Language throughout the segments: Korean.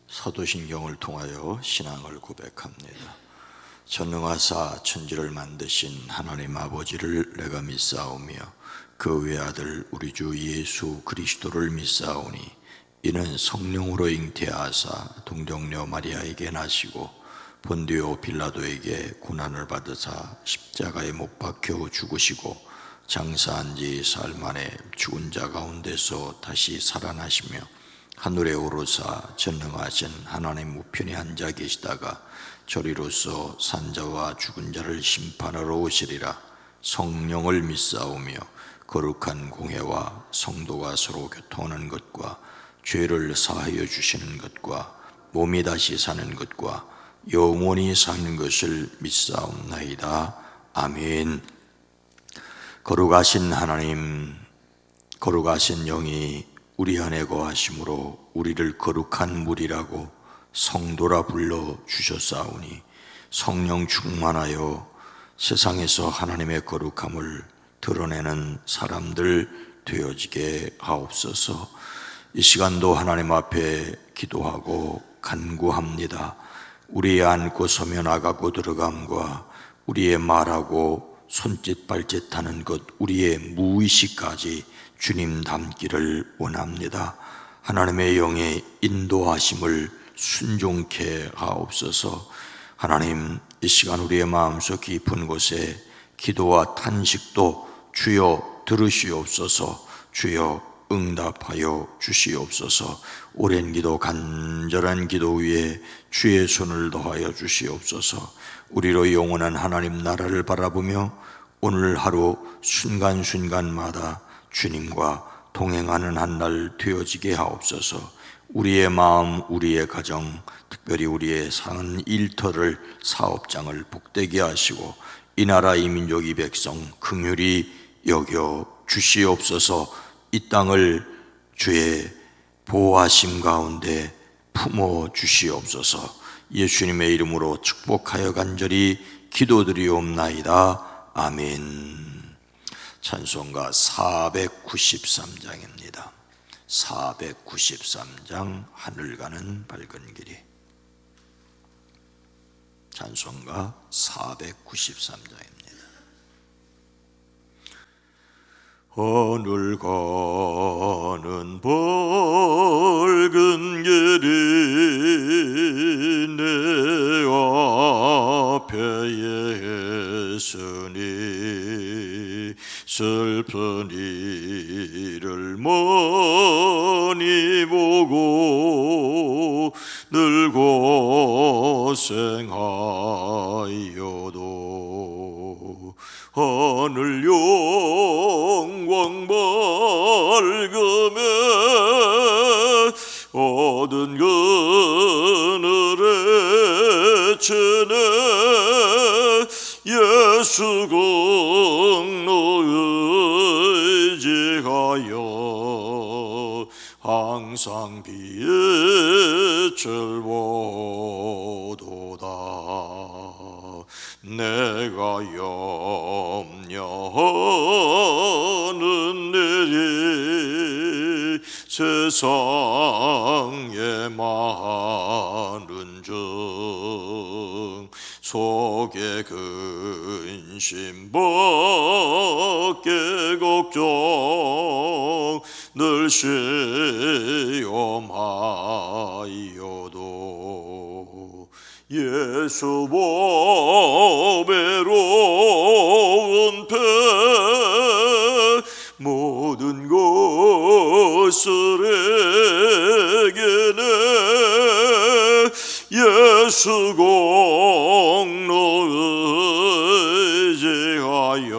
사도신경을 통하여 신앙을 고백합니다. 전능하사 천지를 만드신 하나님 아버지를 내가 믿사오며 그 외아들 우리 주 예수 그리스도를 믿사오니 이는 성령으로 잉태하사 동정녀 마리아에게 나시고 본디오 빌라도에게 고난을 받으사 십자가에 못 박혀 죽으시고 장사한 지 사흘 만에 죽은 자 가운데서 다시 살아나시며 하늘에 오르사 전능하신 하나님 우편에 앉아 계시다가 저리로서 산자와 죽은 자를 심판하러 오시리라. 성령을 믿사오며 거룩한 공회와 성도가 서로 교통하는 것과 죄를 사하여 주시는 것과 몸이 다시 사는 것과 영원히 사는 것을 믿사옵나이다. 아멘. 거룩하신 하나님, 거룩하신 영이 우리 안에 거하심으로 우리를 거룩한 무리라고 성도라 불러 주셨사오니 성령 충만하여 세상에서 하나님의 거룩함을 드러내는 사람들 되어지게 하옵소서. 이 시간도 하나님 앞에 기도하고 간구합니다. 우리의 앉고 서며 나가고 들어감과 우리의 말하고 손짓 발짓하는 것, 우리의 무의식까지 주님 닮기를 원합니다. 하나님의 영의 인도하심을 순종케 하옵소서. 하나님, 이 시간 우리의 마음속 깊은 곳에 기도와 탄식도 주여 들으시옵소서. 주여 응답하여 주시옵소서. 오랜 기도, 간절한 기도 위에 주의 손을 더하여 주시옵소서. 우리로 영원한 하나님 나라를 바라보며 오늘 하루 순간순간마다 주님과 동행하는 한 날 되어지게 하옵소서. 우리의 마음, 우리의 가정, 특별히 우리의 사는 일터를, 사업장을 복되게 하시고 이 나라, 이 민족, 이 백성 긍휼히 여겨 주시옵소서. 이 땅을 주의 보호하심 가운데 품어 주시옵소서. 예수님의 이름으로 축복하여 간절히 기도드리옵나이다. 아멘. 찬송가 493장입니다. 493장 하늘 가는 밝은 길이. 찬송가 493장입니다. 하늘 가는 밝은 길이 내 앞에 있으니 슬픈 일을 많이 보고 늘 고생하여도 하늘 영광 밝음에 얻은 그늘에 지내 예수 공로 의지하여 항상 빛을 보도다. 내가 염려하는 일이 세상에 많은 중 속에 근심 밖에 걱정 늘 시험하여도 예수 보배로운 배 모든 것을 에게네 예수 공로 의지하여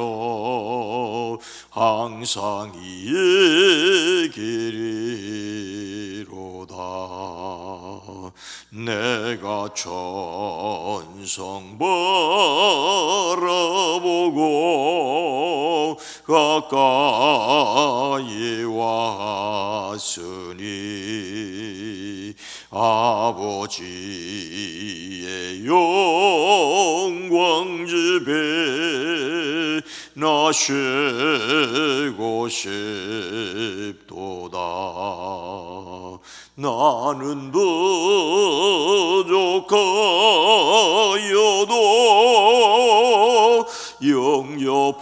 항상 이 길이로다. 내가 천성 바라보고 가까이 왔으니 아버지의 영광 집에 나 쉬고 싶도다. 나는 부족하여도 영접하실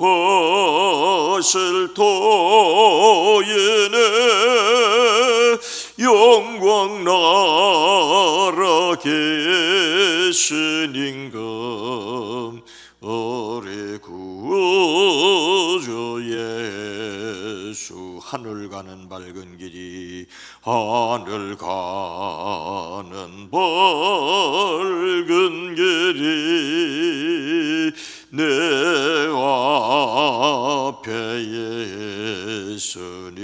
터이네 영광 나라 계신 임금 우리 구주 예수 하늘 가는 밝은 길이 하늘 가는 밝은 길이 내 앞에 예수니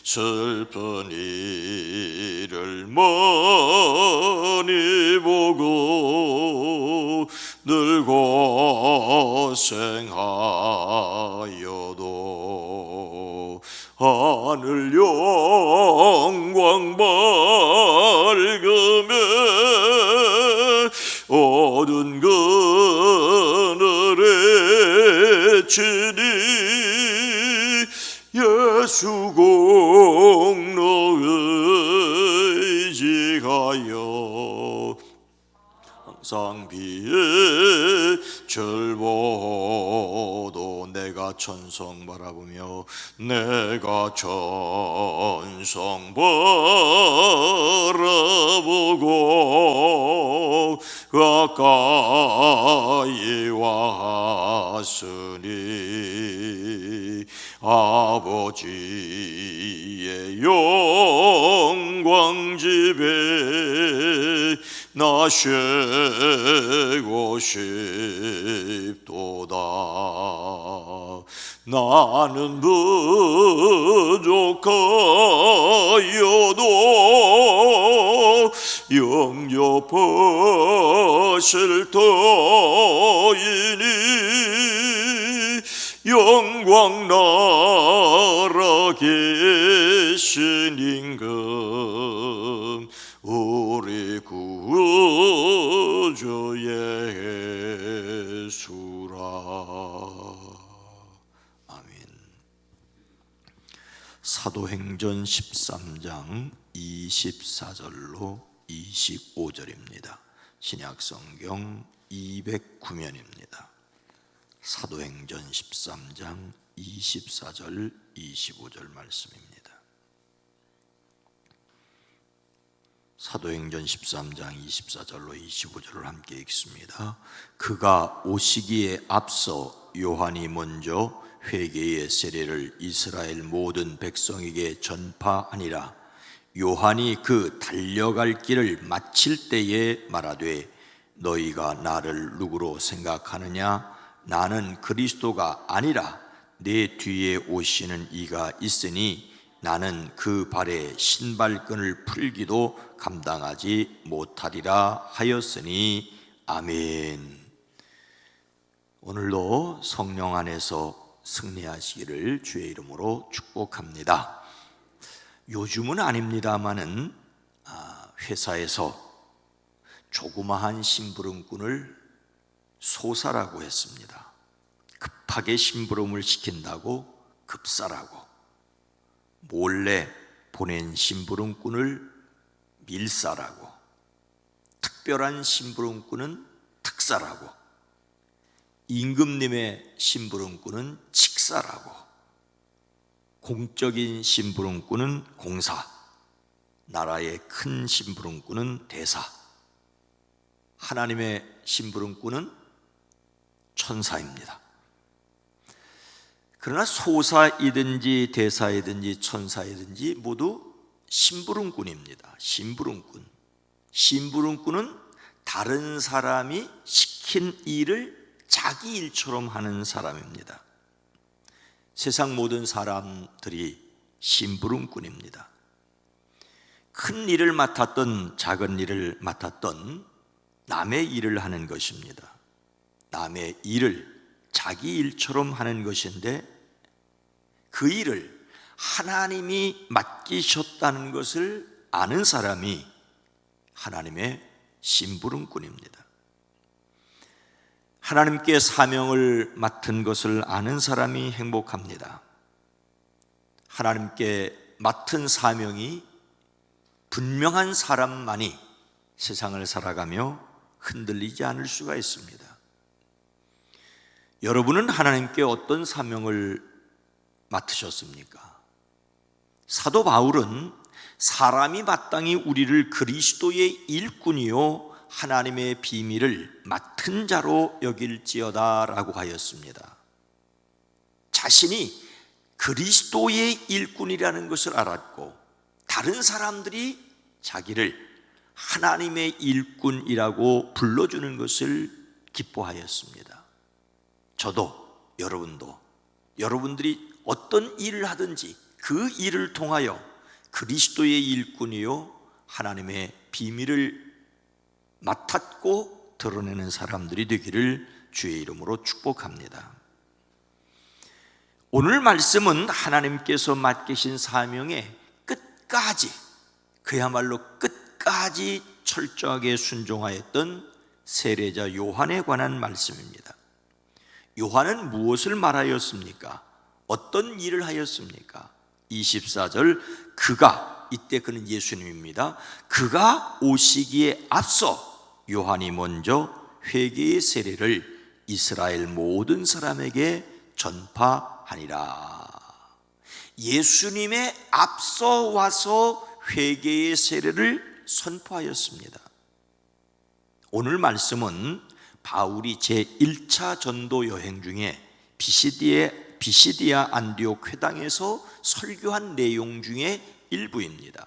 슬픈 일을 많이 보고 늘 고생하여도 하늘 영광 밝음에 어두운 그늘에 치니 예수 공로 의지하여 항상 비에 절보도 내가 천성 바라보며 내가 천성 바라보고 가까이 왔으니 아버지의 영광 집에 나 쉬고 싶도다 나는 부족하여도 영접하실 터이니 영광 나라 계신 임금 우리 구주 예수라. 아멘. 사도행전 13장 24절로 25절입니다. 신약성경 209면입니다. 사도행전 13장 24절 25절 말씀입니다. 사도행전 13장 24절로 25절을 함께 읽습니다. 그가 오시기에 앞서 요한이 먼저 회개의 세례를 이스라엘 모든 백성에게 전파하니라. 요한이 그 달려갈 길을 마칠 때에 말하되 너희가 나를 누구로 생각하느냐? 나는 그리스도가 아니라 내 뒤에 오시는 이가 있으니 나는 그 발에 신발끈을 풀기도 감당하지 못하리라 하였으니 아멘. 오늘도 성령 안에서 승리하시기를 주의 이름으로 축복합니다. 요즘은 아닙니다마는 회사에서 조그마한 심부름꾼을 소사라고 했습니다. 급하게 심부름을 시킨다고 급사라고, 몰래 보낸 심부름꾼을 밀사라고, 특별한 심부름꾼은 특사라고, 임금님의 심부름꾼은 직사라고, 공적인 심부름꾼은 공사, 나라의 큰 심부름꾼은 대사, 하나님의 심부름꾼은 천사입니다. 그러나 소사이든지 대사이든지 천사이든지 모두 심부름꾼입니다. 심부름꾼은 다른 사람이 시킨 일을 자기 일처럼 하는 사람입니다. 세상 모든 사람들이 심부름꾼입니다. 큰 일을 맡았던 작은 일을 맡았던 남의 일을 하는 것입니다. 남의 일을 자기 일처럼 하는 것인데 그 일을 하나님이 맡기셨다는 것을 아는 사람이 하나님의 심부름꾼입니다. 하나님께 사명을 맡은 것을 아는 사람이 행복합니다. 하나님께 맡은 사명이 분명한 사람만이 세상을 살아가며 흔들리지 않을 수가 있습니다. 여러분은 하나님께 어떤 사명을 맡으셨습니까? 사도 바울은 사람이 마땅히 우리를 그리스도의 일꾼이요 하나님의 비밀을 맡은 자로 여길지어다 라고 하였습니다. 자신이 그리스도의 일꾼이라는 것을 알았고 다른 사람들이 자기를 하나님의 일꾼이라고 불러주는 것을 기뻐하였습니다. 저도 여러분도 여러분들이 어떤 일을 하든지 그 일을 통하여 그리스도의 일꾼이요 하나님의 비밀을 맡았고 드러내는 사람들이 되기를 주의 이름으로 축복합니다. 오늘 말씀은 하나님께서 맡기신 사명에 끝까지, 그야말로 끝까지 철저하게 순종하였던 세례자 요한에 관한 말씀입니다. 요한은 무엇을 말하였습니까? 어떤 일을 하였습니까? 24절, 그가, 이때 그는 예수님입니다. 그가 오시기에 앞서 요한이 먼저 회개의 세례를 이스라엘 모든 사람에게 전파하니라. 예수님의 앞서 와서 회개의 세례를 선포하였습니다. 오늘 말씀은 바울이 제1차 전도 여행 중에 비시디아 안디옥 회당에서 설교한 내용 중에 일부입니다.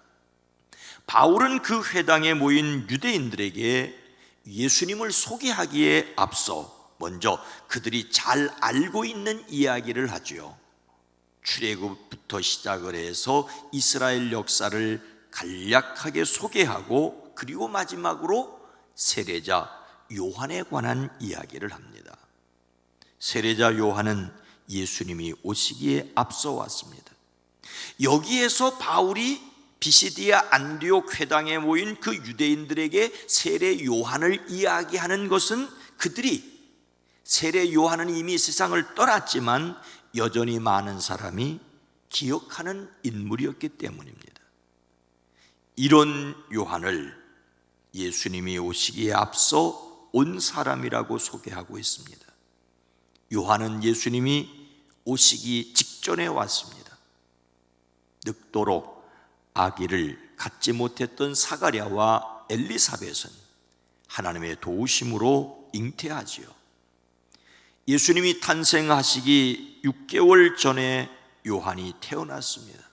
바울은 그 회당에 모인 유대인들에게 예수님을 소개하기에 앞서 먼저 그들이 잘 알고 있는 이야기를 하지요. 출애굽부터 시작을 해서 이스라엘 역사를 간략하게 소개하고 그리고 마지막으로 세례자 요한에 관한 이야기를 합니다. 세례자 요한은 예수님이 오시기에 앞서 왔습니다. 여기에서 바울이 비시디아 안디옥 회당에 모인 그 유대인들에게 세례 요한을 이야기하는 것은 그들이 세례 요한은 이미 세상을 떠났지만 여전히 많은 사람이 기억하는 인물이었기 때문입니다. 이런 요한을 예수님이 오시기에 앞서 온 사람이라고 소개하고 있습니다. 요한은 예수님이 오시기 직전에 왔습니다. 늙도록 아기를 갖지 못했던 사가랴와 엘리사벳은 하나님의 도우심으로 잉태하지요. 예수님이 탄생하시기 6개월 전에 요한이 태어났습니다.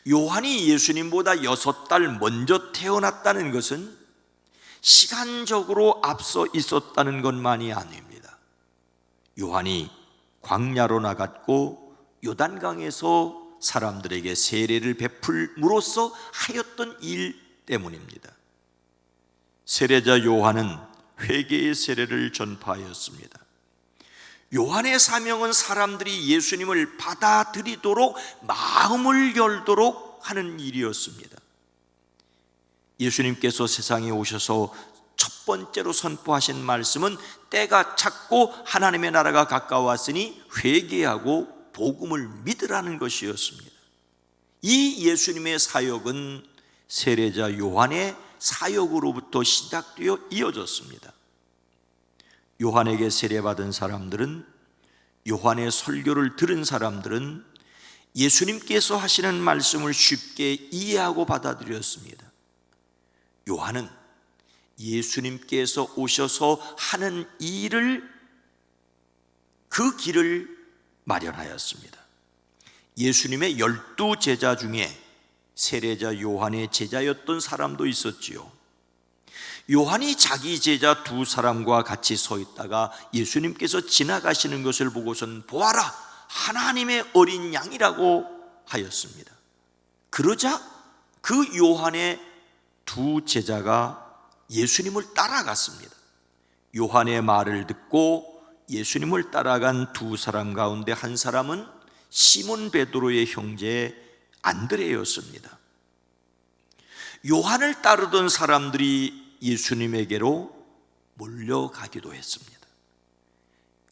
요한이 예수님보다 6달 먼저 태어났다는 것은 시간적으로 앞서 있었다는 것만이 아닙니다. 요한이 광야로 나갔고 요단강에서 사람들에게 세례를 베풀므로써 하였던 일 때문입니다. 세례자 요한은 회개의 세례를 전파하였습니다. 요한의 사명은 사람들이 예수님을 받아들이도록 마음을 열도록 하는 일이었습니다. 예수님께서 세상에 오셔서 첫 번째로 선포하신 말씀은 때가 찼고 하나님의 나라가 가까웠으니 회개하고 복음을 믿으라는 것이었습니다. 이 예수님의 사역은 세례자 요한의 사역으로부터 시작되어 이어졌습니다. 요한에게 세례받은 사람들은, 요한의 설교를 들은 사람들은 예수님께서 하시는 말씀을 쉽게 이해하고 받아들였습니다. 요한은 예수님께서 오셔서 하는 일을, 그 길을 마련하였습니다. 예수님의 12 제자 중에 세례자 요한의 제자였던 사람도 있었지요. 요한이 자기 제자 2사람과 같이 서 있다가 예수님께서 지나가시는 것을 보고선 보아라, 하나님의 어린 양이라고 하였습니다. 그러자 그 요한의 2 제자가 예수님을 따라갔습니다. 요한의 말을 듣고 예수님을 따라간 2사람 가운데 한 사람은 시몬 베드로의 형제 안드레였습니다. 요한을 따르던 사람들이 예수님에게로 몰려가기도 했습니다.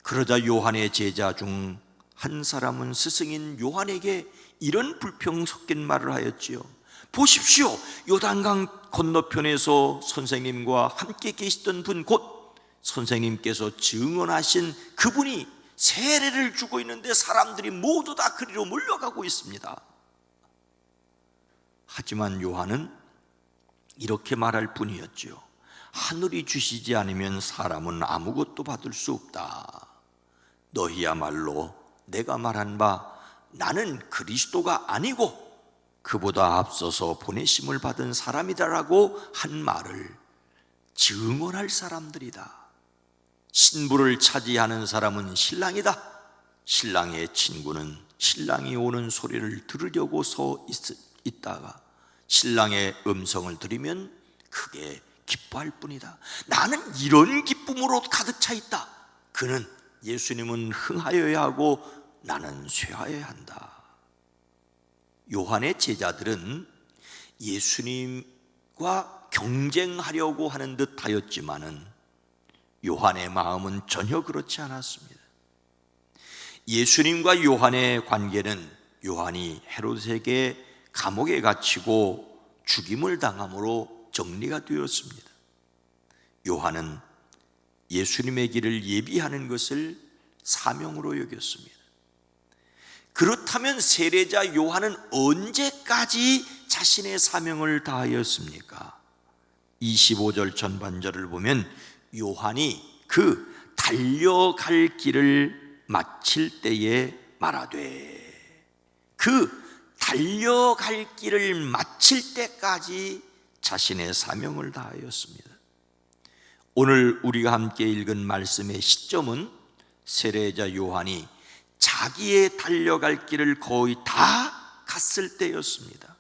그러자 요한의 제자 중 한 사람은 스승인 요한에게 이런 불평 섞인 말을 하였지요. 보십시오, 요단강 건너편에서 선생님과 함께 계시던 분, 곧 선생님께서 증언하신 그분이 세례를 주고 있는데 사람들이 모두 다 그리로 몰려가고 있습니다. 하지만 요한은 이렇게 말할 뿐이었죠. 하늘이 주시지 않으면 사람은 아무것도 받을 수 없다. 너희야말로 내가 말한 바 나는 그리스도가 아니고 그보다 앞서서 보내심을 받은 사람이다라고 한 말을 증언할 사람들이다. 신부를 차지하는 사람은 신랑이다. 신랑의 친구는 신랑이 오는 소리를 들으려고 서 있다가 신랑의 음성을 들으면 크게 기뻐할 뿐이다. 나는 이런 기쁨으로 가득 차 있다. 그는 예수님은 흥하여야 하고 나는 쇠하여야 한다. 요한의 제자들은 예수님과 경쟁하려고 하는 듯 하였지만은 요한의 마음은 전혀 그렇지 않았습니다. 예수님과 요한의 관계는 요한이 헤롯에게 감옥에 갇히고 죽임을 당함으로 정리가 되었습니다. 요한은 예수님의 길을 예비하는 것을 사명으로 여겼습니다. 그렇다면 세례자 요한은 언제까지 자신의 사명을 다하였습니까? 25절 전반절을 보면 요한이 그 달려갈 길을 마칠 때에 말하되, 그 달려갈 길을 마칠 때까지 자신의 사명을 다하였습니다. 오늘 우리가 함께 읽은 말씀의 시점은 세례자 요한이 자기의 달려갈 길을 거의 다 갔을 때였습니다.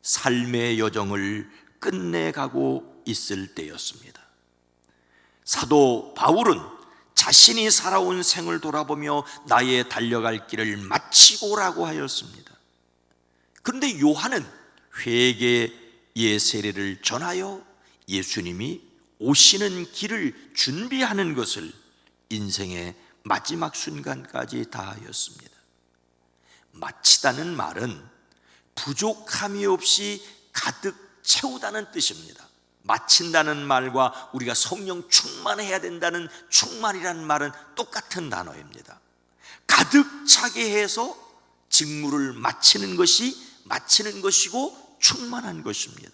삶의 여정을 끝내가고 있을 때였습니다. 사도 바울은 자신이 살아온 생을 돌아보며 나의 달려갈 길을 마치고라고 하였습니다. 그런데 요한은 회개의 세례를 전하여 예수님이 오시는 길을 준비하는 것을 인생의 마지막 순간까지 다하였습니다. 마치다는 말은 부족함이 없이 가득 채우다는 뜻입니다. 마친다는 말과 우리가 성령 충만해야 된다는 충만이라는 말은 똑같은 단어입니다. 가득 차게 해서 직무를 마치는 것이고 충만한 것입니다.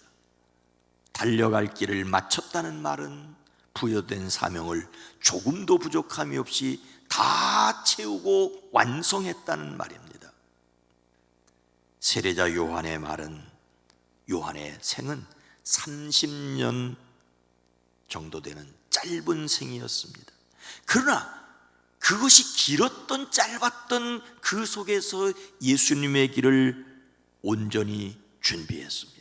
달려갈 길을 마쳤다는 말은 부여된 사명을 조금도 부족함이 없이 다 채우고 완성했다는 말입니다. 세례자 요한의 말은, 요한의 생은 30년 정도 되는 짧은 생이었습니다. 그러나 그것이 길었던 짧았던 그 속에서 예수님의 길을 온전히 준비했습니다.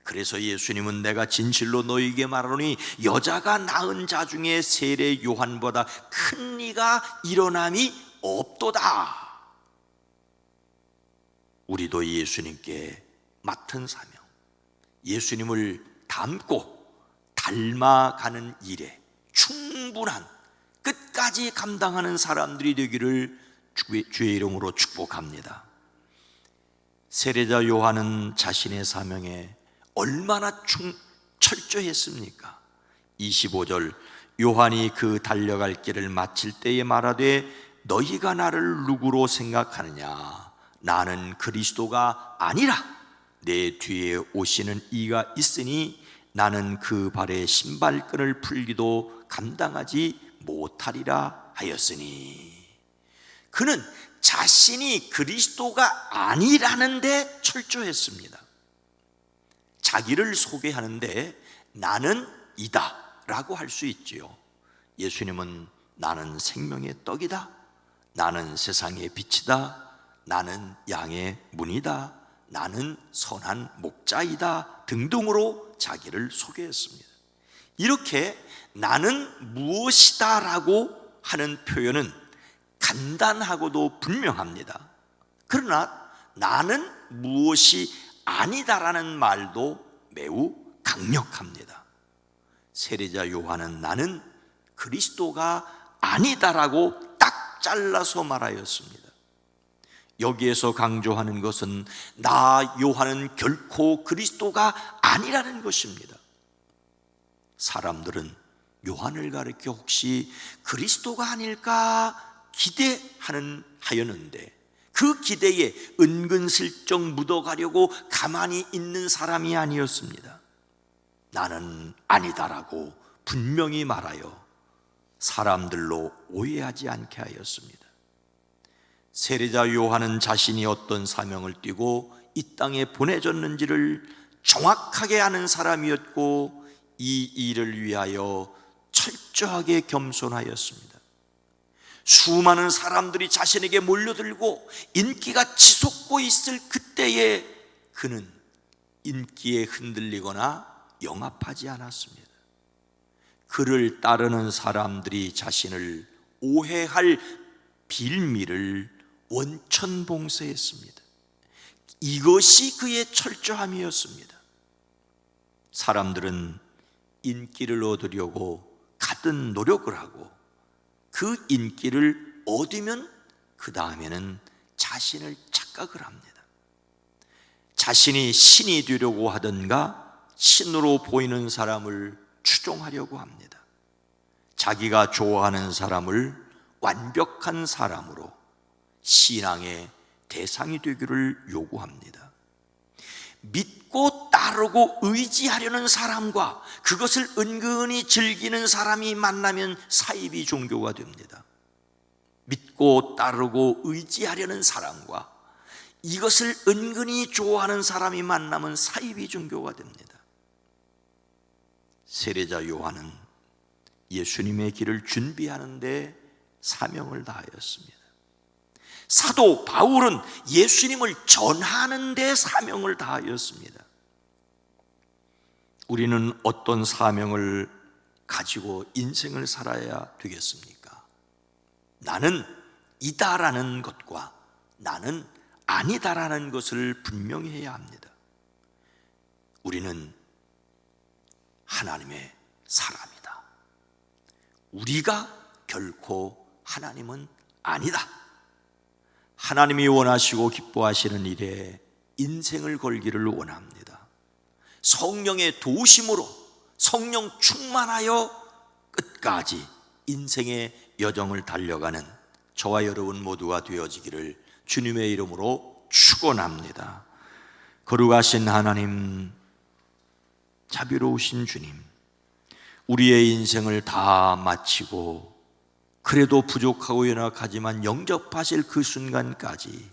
그래서 예수님은 내가 진실로 너희에게 말하노니 여자가 낳은 자 중에 세례 요한보다 큰 이가 일어남이 없도다. 우리도 예수님께 맡은 사명, 예수님을 닮고 닮아가는 일에 충분한 끝까지 감당하는 사람들이 되기를 주의 이름으로 축복합니다. 세례자 요한은 자신의 사명에 얼마나 철저했습니까? 25절, 요한이 그 달려갈 길을 마칠 때에 말하되 너희가 나를 누구로 생각하느냐? 나는 그리스도가 아니라 내 뒤에 오시는 이가 있으니 나는 그 발에 신발끈을 풀기도 감당하지 못하리라 하였으니, 그는 자신이 그리스도가 아니라는 데 철저했습니다. 자기를 소개하는데 나는 이다 라고 할 수 있지요. 예수님은 나는 생명의 떡이다, 나는 세상의 빛이다, 나는 양의 문이다, 나는 선한 목자이다 등등으로 자기를 소개했습니다. 이렇게 나는 무엇이다 라고 하는 표현은 간단하고도 분명합니다. 그러나 나는 무엇이 아니다라는 말도 매우 강력합니다. 세례자 요한은 나는 그리스도가 아니다라고 딱 잘라서 말하였습니다. 여기에서 강조하는 것은 나 요한은 결코 그리스도가 아니라는 것입니다. 사람들은 요한을 가리켜 혹시 그리스도가 아닐까 하였는데 그 기대에 은근슬쩍 묻어가려고 가만히 있는 사람이 아니었습니다. 나는 아니다라고 분명히 말하여 사람들로 오해하지 않게 하였습니다. 세례자 요한은 자신이 어떤 사명을 띠고 이 땅에 보내졌는지를 정확하게 아는 사람이었고 이 일을 위하여 철저하게 겸손하였습니다. 수많은 사람들이 자신에게 몰려들고 인기가 치솟고 있을 그때에 그는 인기에 흔들리거나 영합하지 않았습니다. 그를 따르는 사람들이 자신을 오해할 빌미를 원천봉쇄했습니다. 이것이 그의 철저함이었습니다. 사람들은 인기를 얻으려고 가든 노력을 하고 그 인기를 얻으면 그 다음에는 자신을 착각을 합니다. 자신이 신이 되려고 하던가 신으로 보이는 사람을 추종하려고 합니다. 자기가 좋아하는 사람을 완벽한 사람으로 신앙의 대상이 되기를 요구합니다. 믿고 따르고 의지하려는 사람과 그것을 은근히 즐기는 사람이 만나면 사이비 종교가 됩니다. 믿고 따르고 의지하려는 사람과 이것을 은근히 좋아하는 사람이 만나면 사이비 종교가 됩니다. 세례자 요한은 예수님의 길을 준비하는 데 사명을 다하였습니다. 사도 바울은 예수님을 전하는 데 사명을 다하였습니다. 우리는 어떤 사명을 가지고 인생을 살아야 되겠습니까? 나는 이다라는 것과 나는 아니다라는 것을 분명히 해야 합니다. 우리는 하나님의 사람이다. 우리가 결코 하나님은 아니다. 하나님이 원하시고 기뻐하시는 일에 인생을 걸기를 원합니다. 성령의 도우심으로 성령 충만하여 끝까지 인생의 여정을 달려가는 저와 여러분 모두가 되어지기를 주님의 이름으로 축원합니다. 거룩하신 하나님, 자비로우신 주님, 우리의 인생을 다 마치고 그래도 부족하고 연약하지만 영접하실 그 순간까지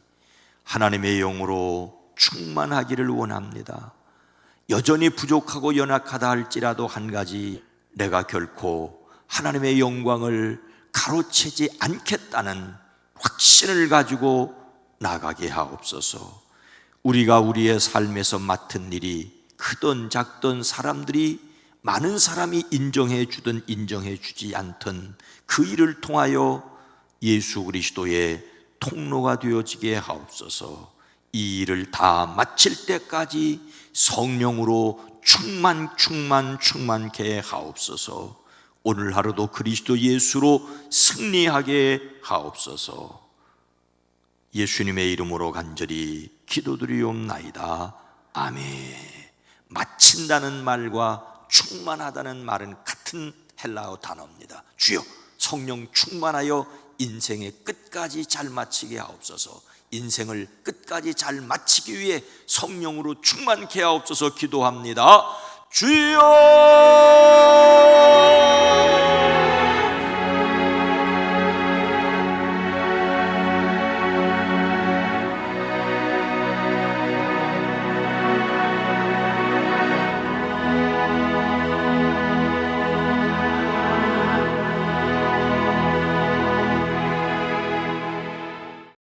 하나님의 영으로 충만하기를 원합니다. 여전히 부족하고 연약하다 할지라도 한 가지, 내가 결코 하나님의 영광을 가로채지 않겠다는 확신을 가지고 나가게 하옵소서. 우리가 우리의 삶에서 맡은 일이 크든 작든 사람들이 많은 사람이 인정해 주든 인정해 주지 않든 그 일을 통하여 예수 그리스도의 통로가 되어지게 하옵소서. 이 일을 다 마칠 때까지 성령으로 충만케 하옵소서. 오늘 하루도 그리스도 예수로 승리하게 하옵소서. 예수님의 이름으로 간절히 기도드리옵나이다. 아멘. 마친다는 말과 충만하다는 말은 같은 헬라어 단어입니다. 주여, 성령 충만하여 인생의 끝까지 잘 마치게 하옵소서. 인생을 끝까지 잘 마치기 위해 성령으로 충만케 하옵소서. 기도합니다. 주여!